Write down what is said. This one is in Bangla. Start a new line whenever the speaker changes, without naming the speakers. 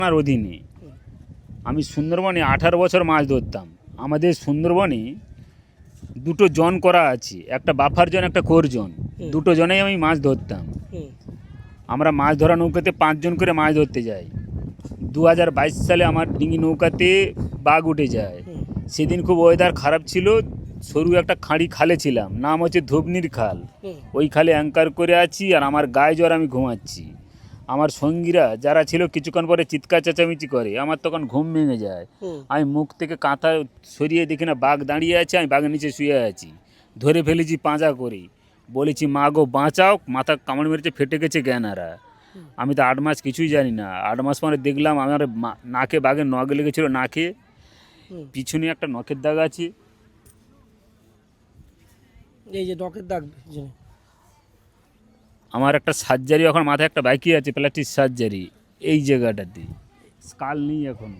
আমার অধীনে আমি সুন্দরবনে 18 বছর মাছ ধরতাম। আমাদের সুন্দরবনে দুটো জন করা আছে, একটা বাফার জন একটা কোর জন, দুটো জনেই আমি মাছ ধরতাম। আমরা মাছ ধরা নৌকাতে 5 জন করে মাছ ধরতে যাই। 2022 সালে আমার ডিঙি নৌকাতে বাঘ উঠে যায়। সেদিন খুব ওয়েদার খারাপ ছিল, সরু একটা খালে ছিলাম, নাম হচ্ছে ধবনির খাল। ওই খালে অ্যাঙ্কার করে আছি আর আমার গায়ে জ্বর, আমি ঘুমাচ্ছি। আমার সঙ্গীরা যারা ছিল কিছুক্ষণ পরে চিৎকার চেঁচামেচি করে, আমার তখন ঘুম ভেঙে যায়। আমি মুখ থেকে কাঁথা সরিয়ে দেখি না বাঘ দাঁড়িয়ে আছে, আমি বাঘের নিচে শুয়ে আছি। ধরে ফেলেছি পাঁজা করে, বলেছি মা গো বাঁচাও, মাথা কামড় মেরেছে, ফেটে গেছে জ্ঞানারা। আমি তো 8 মাস কিছুই জানি না। 8 মাস পরে দেখলাম আমার নাকে বাঘের নখ লেগেছিলো, নাকে পিছনে একটা নখের দাগ আছে।
এই যে নখের দাগ,
আমার একটা সার্জারি, এখন মাথায় একটা বাকি আছে, প্লাস্টিক সার্জারি এই জায়গাটাতে। স্কাল নেই এখনো।